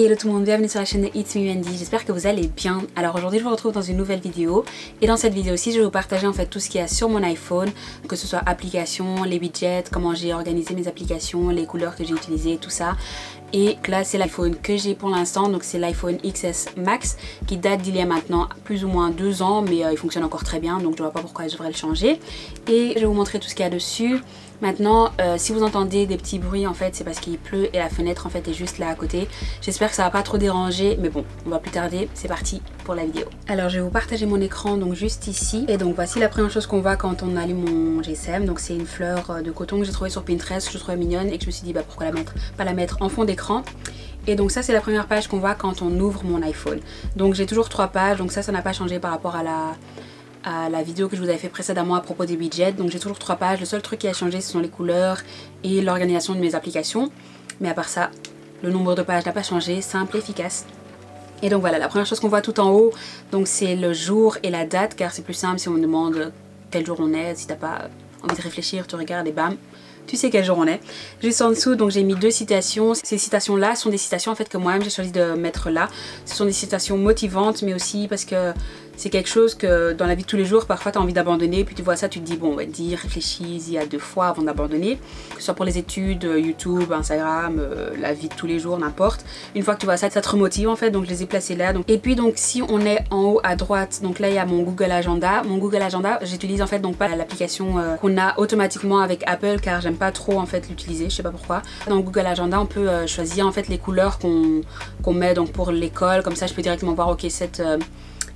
Hello tout le monde, bienvenue sur la chaîne de It's Me Wendy, j'espère que vous allez bien. Alors aujourd'hui je vous retrouve dans une nouvelle vidéo et dans cette vidéo aussi je vais vous partager en fait tout ce qu'il y a sur mon iPhone, que ce soit applications, les widgets, comment j'ai organisé mes applications, les couleurs que j'ai utilisées, tout ça. Et là c'est l'iPhone que j'ai pour l'instant, donc c'est l'iPhone XS Max qui date d'il y a maintenant plus ou moins 2 ans, mais il fonctionne encore très bien, donc je vois pas pourquoi je devrais le changer. Et je vais vous montrer tout ce qu'il y a dessus. Maintenant, si vous entendez des petits bruits, en fait, c'est parce qu'il pleut et la fenêtre, en fait, est juste là à côté. J'espère que ça va pas trop déranger, mais bon, on va plus tarder. C'est parti pour la vidéo. Alors, je vais vous partager mon écran, donc juste ici. Et donc, voici la première chose qu'on voit quand on allume mon GSM. Donc, c'est une fleur de coton que j'ai trouvée sur Pinterest, que je trouvais mignonne et que je me suis dit, bah, pourquoi pas la mettre en fond d'écran. Et donc ça c'est la première page qu'on voit quand on ouvre mon iPhone. Donc j'ai toujours 3 pages, donc ça n'a pas changé par rapport à la vidéo que je vous avais fait précédemment à propos des widgets. Donc j'ai toujours 3 pages, le seul truc qui a changé ce sont les couleurs et l'organisation de mes applications. Mais à part ça, le nombre de pages n'a pas changé, simple et efficace. Et donc voilà, la première chose qu'on voit tout en haut, donc c'est le jour et la date, car c'est plus simple si on me demande quel jour on est. Si t'as pas envie de réfléchir, tu regardes et bam, tu sais quel jour on est. Juste en dessous, donc j'ai mis 2 citations. Ces citations là sont des citations en fait que moi-même j'ai choisi de mettre là. Ce sont des citations motivantes, mais aussi parce que c'est quelque chose que dans la vie de tous les jours, parfois tu as envie d'abandonner, puis tu vois ça, tu te dis bon, Wendy, réfléchis-y à 2 fois avant d'abandonner. Que ce soit pour les études, YouTube, Instagram, la vie de tous les jours, n'importe. Une fois que tu vois ça, ça te remotive en fait, donc je les ai placés là. Donc. Et puis donc si on est en haut à droite, donc là il y a mon Google Agenda. Mon Google Agenda, j'utilise en fait donc pas l'application qu'on a automatiquement avec Apple, car j'aime pas trop en fait l'utiliser, je sais pas pourquoi. Dans Google Agenda, on peut choisir en fait les couleurs qu'on met donc pour l'école, comme ça je peux directement voir ok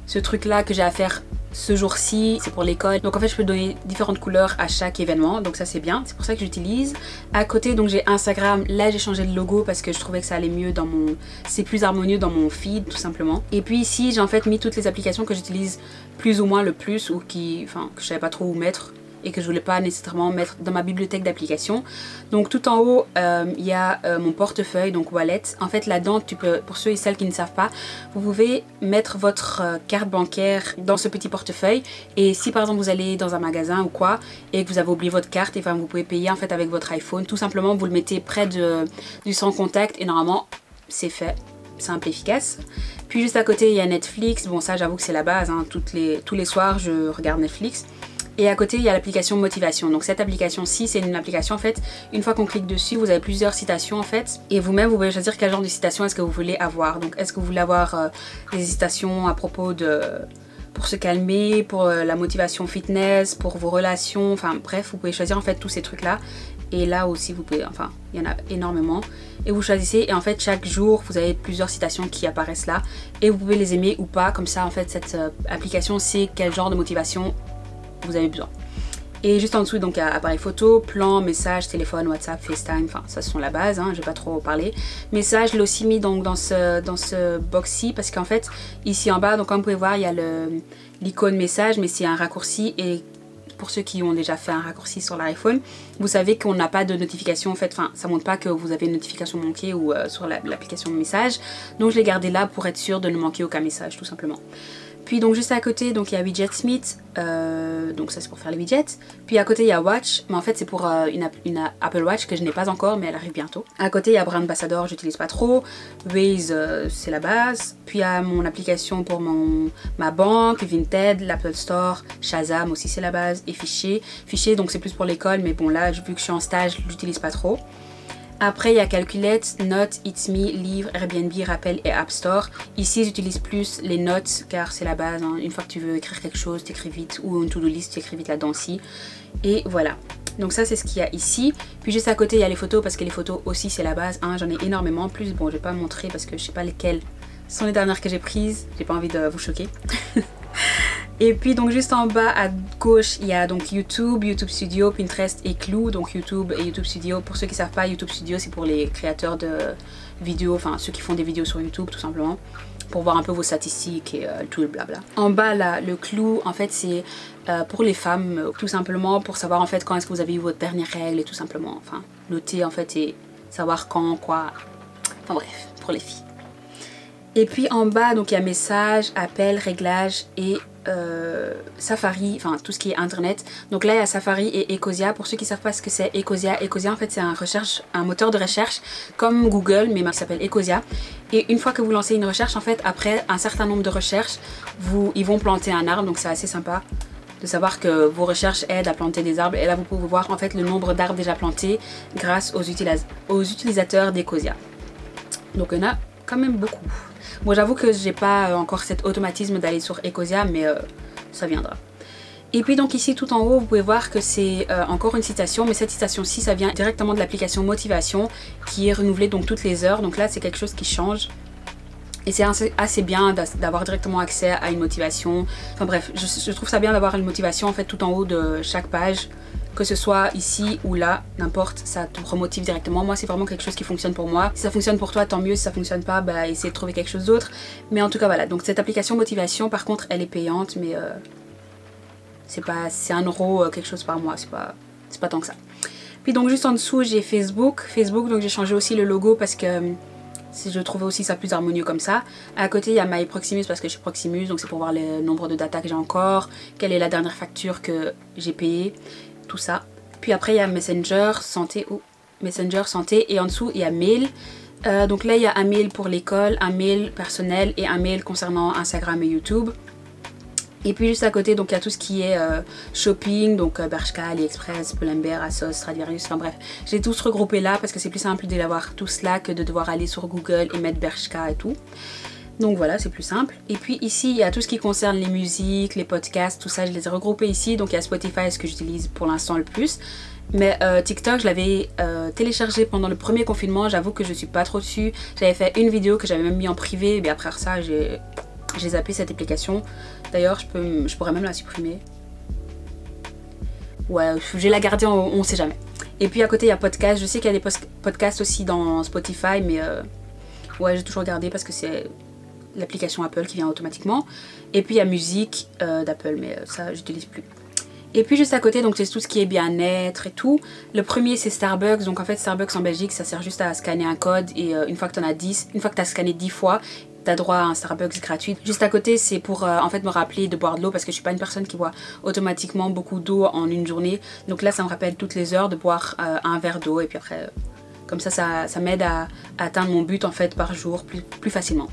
ce truc là que j'ai à faire ce jour-ci, c'est pour l'école. Donc en fait je peux donner différentes couleurs à chaque événement, donc ça c'est bien, c'est pour ça que j'utilise. À côté donc j'ai Instagram, là j'ai changé le logo parce que je trouvais que ça allait mieux dans mon... c'est plus harmonieux dans mon feed tout simplement. Et puis ici j'ai en fait mis toutes les applications que j'utilise plus ou moins le plus ou que je savais pas trop où mettre et que je voulais pas nécessairement mettre dans ma bibliothèque d'applications. Donc tout en haut il y a mon portefeuille, donc wallet. En fait là-dedans tu peux, pour ceux et celles qui ne savent pas, vous pouvez mettre votre carte bancaire dans ce petit portefeuille, et si par exemple vous allez dans un magasin ou quoi et que vous avez oublié votre carte, et enfin vous pouvez payer en fait avec votre iPhone, tout simplement vous le mettez près du sans contact et normalement c'est fait, simple et efficace. Puis juste à côté il y a Netflix, bon ça j'avoue que c'est la base, hein. Tous les soirs je regarde Netflix. Et à côté il y a l'application motivation. Donc cette application-ci c'est une application en fait, une fois qu'on clique dessus vous avez plusieurs citations en fait, et vous-même vous pouvez choisir quel genre de citation est-ce que vous voulez avoir. Donc est-ce que vous voulez avoir des citations à propos de... pour se calmer, pour la motivation fitness, pour vos relations, enfin bref vous pouvez choisir en fait tous ces trucs là. Et là aussi vous pouvez, enfin il y en a énormément, et vous choisissez, et en fait chaque jour vous avez plusieurs citations qui apparaissent là et vous pouvez les aimer ou pas, comme ça en fait cette application sait quel genre de motivation vous avez besoin. Et juste en dessous donc appareil photo, plan, message, téléphone, WhatsApp, FaceTime, enfin ça ce sont la base, hein, je vais pas trop parler. Message, je l'ai aussi mis donc dans ce box-ci parce qu'en fait ici en bas, donc comme vous pouvez voir il y a l'icône message, mais c'est un raccourci, et pour ceux qui ont déjà fait un raccourci sur l'iPhone, vous savez qu'on n'a pas de notification en fait, enfin ça montre pas que vous avez une notification manquée ou sur l'application de message, donc je l'ai gardé là pour être sûr de ne manquer aucun message tout simplement. Puis donc juste à côté donc il y a Widget Smith, donc ça c'est pour faire les widgets. Puis à côté il y a Watch, mais en fait c'est pour une Apple Watch que je n'ai pas encore, mais elle arrive bientôt. À côté il y a Brand Ambassador, j'utilise pas trop. Waze c'est la base. Puis il y a mon application pour ma banque, Vinted, l'Apple Store, Shazam aussi c'est la base, et Fichier donc c'est plus pour l'école, mais bon là vu que je suis en stage je l'utilise pas trop. Après il y a Calculate, Notes, It's Me, Livre, Airbnb, Rappel et App Store. Ici j'utilise plus les notes car c'est la base, hein. Une fois que tu veux écrire quelque chose, t'écris vite, ou une to-do list, t'écris vite là-dedans aussi. Et voilà. Donc ça c'est ce qu'il y a ici. Puis juste à côté il y a les photos, parce que les photos aussi c'est la base, hein. J'en ai énormément. Plus bon je vais pas montrer parce que je sais pas lesquelles sont les dernières que j'ai prises. J'ai pas envie de vous choquer. Et puis donc juste en bas à gauche il y a donc YouTube, YouTube Studio, Pinterest et Clue. Donc YouTube et YouTube Studio, pour ceux qui savent pas, YouTube Studio c'est pour les créateurs de vidéos, enfin ceux qui font des vidéos sur YouTube tout simplement, pour voir un peu vos statistiques et tout le blabla. En bas là le Clue en fait c'est pour les femmes, tout simplement pour savoir en fait quand est-ce que vous avez eu votre dernière règle, et tout simplement, enfin noter en fait et savoir quand, quoi, enfin bref, pour les filles. Et puis en bas, donc il y a messages, appels, réglages et Safari, enfin tout ce qui est internet. Donc là il y a Safari et Ecosia. Pour ceux qui ne savent pas ce que c'est Ecosia, Ecosia en fait c'est un moteur de recherche comme Google mais il s'appelle Ecosia. Et une fois que vous lancez une recherche, en fait après un certain nombre de recherches, ils vont planter un arbre, donc c'est assez sympa de savoir que vos recherches aident à planter des arbres. Et là vous pouvez voir en fait le nombre d'arbres déjà plantés grâce aux utilisateurs d'Ecosia. Donc il y en a quand même beaucoup. Bon, j'avoue que j'ai pas encore cet automatisme d'aller sur Ecosia, mais ça viendra. Et puis donc ici tout en haut, vous pouvez voir que c'est encore une citation, mais cette citation-ci, ça vient directement de l'application Motivation qui est renouvelée donc toutes les heures. Donc là, c'est quelque chose qui change. Et c'est assez bien d'avoir directement accès à une motivation. Enfin bref, je trouve ça bien d'avoir une motivation en fait tout en haut de chaque page. Que ce soit ici ou là, n'importe, ça te remotive directement. Moi, c'est vraiment quelque chose qui fonctionne pour moi. Si ça fonctionne pour toi, tant mieux. Si ça fonctionne pas, bah essayez de trouver quelque chose d'autre. Mais en tout cas, voilà. Donc cette application Motivation, par contre, elle est payante, mais c'est 1 € quelque chose par mois. C'est pas tant que ça. Puis donc juste en dessous, j'ai Facebook. Facebook, donc j'ai changé aussi le logo parce que je trouvais aussi ça plus harmonieux comme ça. À côté, il y a My Proximus parce que je suis Proximus, donc c'est pour voir le nombre de data que j'ai encore, quelle est la dernière facture que j'ai payée. Tout ça. Puis après il y a Messenger santé et en dessous il y a mail. Donc là il y a un mail pour l'école, un mail personnel et un mail concernant Instagram et YouTube. Et puis juste à côté donc il y a tout ce qui est shopping, donc Bershka, AliExpress, Pull&Bear, ASOS, Stradivarius, enfin bref. J'ai tous regroupé là parce que c'est plus simple de l'avoir tous là que de devoir aller sur Google et mettre Bershka et tout. Donc voilà, c'est plus simple. Et puis ici, il y a tout ce qui concerne les musiques, les podcasts, tout ça, je les ai regroupés ici. Donc il y a Spotify, ce que j'utilise pour l'instant le plus. Mais TikTok, je l'avais téléchargé pendant le premier confinement. J'avoue que je suis pas trop dessus. J'avais fait une vidéo que j'avais même mis en privé. Et après ça, j'ai zappé cette application. D'ailleurs, je pourrais même la supprimer. Ouais, je vais la garder, on sait jamais. Et puis à côté, il y a podcast. Je sais qu'il y a des podcasts aussi dans Spotify, mais ouais, j'ai toujours gardé parce que c'est l'application Apple qui vient automatiquement. Et puis il y a musique d'Apple, mais ça j'utilise plus. Et puis juste à côté, donc c'est tout ce qui est bien-être et tout. Le premier c'est Starbucks, donc en fait Starbucks en Belgique ça sert juste à scanner un code et une fois que tu as scanné 10 fois, tu as droit à un Starbucks gratuit. Juste à côté c'est pour en fait me rappeler de boire de l'eau parce que je suis pas une personne qui boit automatiquement beaucoup d'eau en une journée. Donc là ça me rappelle toutes les heures de boire un verre d'eau et puis après comme ça m'aide à atteindre mon but en fait par jour plus facilement.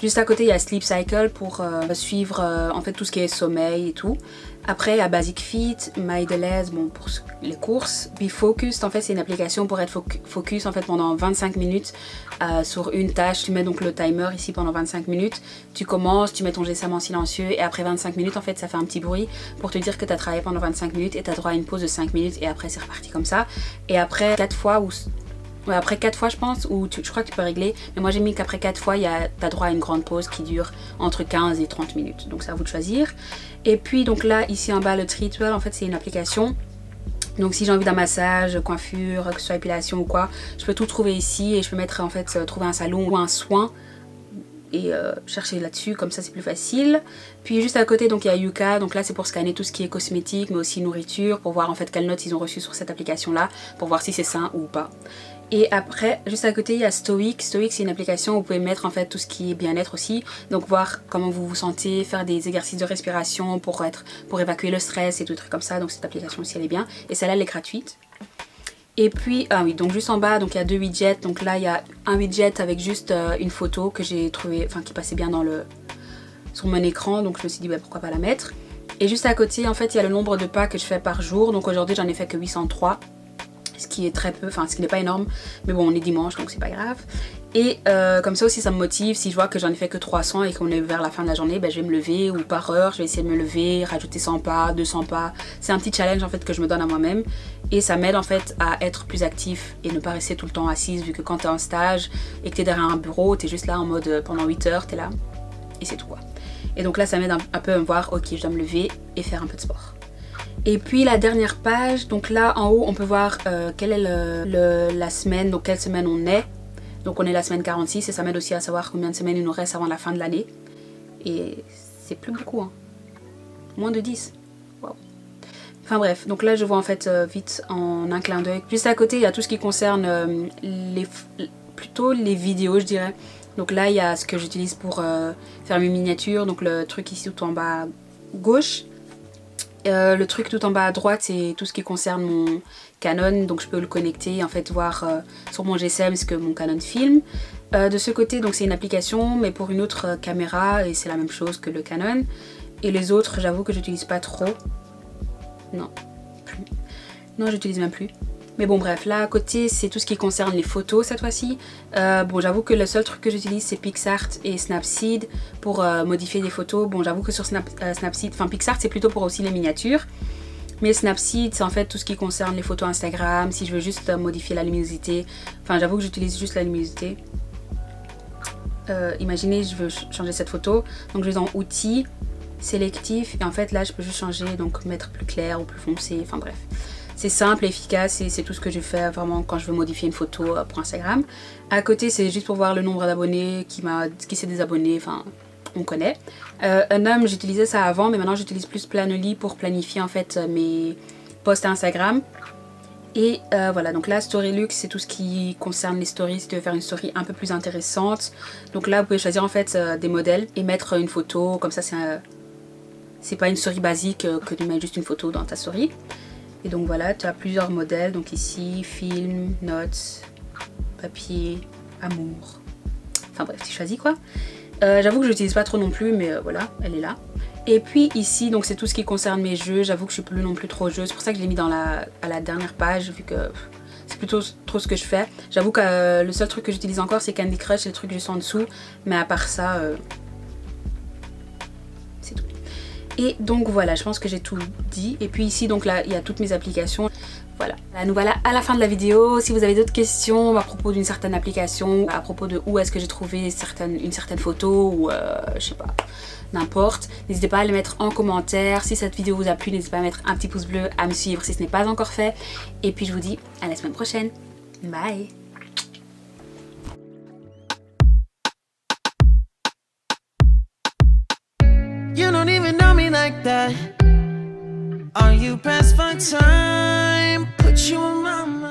Juste à côté, il y a Sleep Cycle pour suivre en fait tout ce qui est sommeil et tout. Après, il y a Basic Fit, Mindless, bon pour les courses. Be Focused, en fait, c'est une application pour être focus en fait pendant 25 minutes sur une tâche. Tu mets donc le timer ici pendant 25 minutes. Tu commences, tu mets ton GSM en silencieux et après 25 minutes, en fait, ça fait un petit bruit pour te dire que tu as travaillé pendant 25 minutes et tu as droit à une pause de 5 minutes et après c'est reparti comme ça. Et après 4 fois ou ouais, après 4 fois je pense, ou je crois que tu peux régler, mais moi j'ai mis qu'après 4 fois t'as droit à une grande pause qui dure entre 15 et 30 minutes, donc c'est à vous de choisir. Et puis donc là ici en bas le Treatwell, en fait c'est une application, donc si j'ai envie d'un massage, coiffure, que ce soit épilation ou quoi, je peux tout trouver ici et je peux mettre en fait trouver un salon ou un soin et chercher là-dessus, comme ça c'est plus facile. Puis juste à côté donc il y a Yuka, donc là c'est pour scanner tout ce qui est cosmétique mais aussi nourriture, pour voir en fait quelles notes ils ont reçues sur cette application là, pour voir si c'est sain ou pas. Et après, juste à côté, il y a Stoic. Stoic, c'est une application où vous pouvez mettre en fait tout ce qui est bien-être aussi. Donc voir comment vous vous sentez, faire des exercices de respiration pour évacuer le stress et tout trucs comme ça. Donc cette application aussi, elle est bien. Et celle-là, elle est gratuite. Et puis, ah oui, donc juste en bas, donc il y a 2 widgets. Donc là, il y a un widget avec juste une photo que j'ai trouvé, enfin qui passait bien sur mon écran. Donc je me suis dit, bah, pourquoi pas la mettre. Et juste à côté, en fait, il y a le nombre de pas que je fais par jour. Donc aujourd'hui, j'en ai fait que 803. Ce qui est très peu, enfin ce qui n'est pas énorme, mais bon on est dimanche donc c'est pas grave. Et comme ça aussi ça me motive, si je vois que j'en ai fait que 300 et qu'on est vers la fin de la journée, ben, je vais me lever, ou par heure je vais essayer de me lever, rajouter 100 pas, 200 pas. C'est un petit challenge en fait que je me donne à moi-même et ça m'aide en fait à être plus actif et ne pas rester tout le temps assise, vu que quand t'es en stage et que t'es derrière un bureau, t'es juste là en mode pendant 8 heures, t'es là et c'est tout quoi. Et donc là ça m'aide un peu à me voir, ok je dois me lever et faire un peu de sport. Et puis la dernière page, donc là en haut on peut voir quelle est la semaine, donc quelle semaine on est. Donc on est la semaine 46 et ça m'aide aussi à savoir combien de semaines il nous reste avant la fin de l'année. Et c'est plus beaucoup hein, moins de 10. Wow. Enfin bref, donc là je vois en fait vite en un clin d'œil. Juste à côté il y a tout ce qui concerne plutôt les vidéos je dirais. Donc là il y a ce que j'utilise pour faire mes miniatures, donc le truc ici tout en bas à gauche. Le truc tout en bas à droite c'est tout ce qui concerne mon Canon, donc je peux le connecter et en fait voir sur mon GSM ce que mon Canon filme. De ce côté donc c'est une application mais pour une autre caméra et c'est la même chose que le Canon. Et les autres j'avoue que j'utilise pas trop. Non, plus. Non j'utilise même plus. Mais bon bref, là à côté c'est tout ce qui concerne les photos cette fois-ci. Bon j'avoue que le seul truc que j'utilise c'est PicsArt et Snapseed pour modifier des photos. Bon j'avoue que sur Snapseed, enfin PicsArt c'est plutôt pour aussi les miniatures. Mais Snapseed c'est en fait tout ce qui concerne les photos Instagram, si je veux juste modifier la luminosité. Enfin j'avoue que j'utilise juste la luminosité. Imaginez je veux changer cette photo, donc je vais dans outils, sélectif et en fait là je peux juste changer, donc mettre plus clair ou plus foncé, enfin bref. C'est simple et efficace et c'est tout ce que je fais vraiment quand je veux modifier une photo pour Instagram. À côté c'est juste pour voir le nombre d'abonnés, qui s'est désabonné, enfin on connaît. Unum j'utilisais ça avant mais maintenant j'utilise plus Planoly pour planifier en fait mes posts Instagram. Et voilà, donc là Storylux c'est tout ce qui concerne les stories, si tu veux faire une story un peu plus intéressante. Donc là vous pouvez choisir en fait des modèles et mettre une photo, comme ça c'est pas une story basique que tu mets juste une photo dans ta story. Et donc voilà, tu as plusieurs modèles, donc ici, film, notes, papier, amour. Enfin bref, tu choisis quoi. J'avoue que je l'utilise pas trop non plus, mais voilà, elle est là. Et puis ici, donc c'est tout ce qui concerne mes jeux. J'avoue que je suis plus non plus trop jeu. C'est pour ça que je l'ai mis à la dernière page, vu que c'est plutôt trop ce que je fais. J'avoue que le seul truc que j'utilise encore, c'est Candy Crush, c'est le truc juste en dessous. Mais à part ça, c'est tout. Et donc voilà, je pense que j'ai tout dit. Et puis ici, donc là, il y a toutes mes applications. Voilà, nous voilà à la fin de la vidéo. Si vous avez d'autres questions à propos d'une certaine application, à propos de où est-ce que j'ai trouvé une certaine photo ou je sais pas, n'importe, n'hésitez pas à les mettre en commentaire. Si cette vidéo vous a plu, n'hésitez pas à mettre un petit pouce bleu, à me suivre si ce n'est pas encore fait. Et puis je vous dis à la semaine prochaine. Bye! You don't even know me like that. Are you pressed for time? Put you in my mind.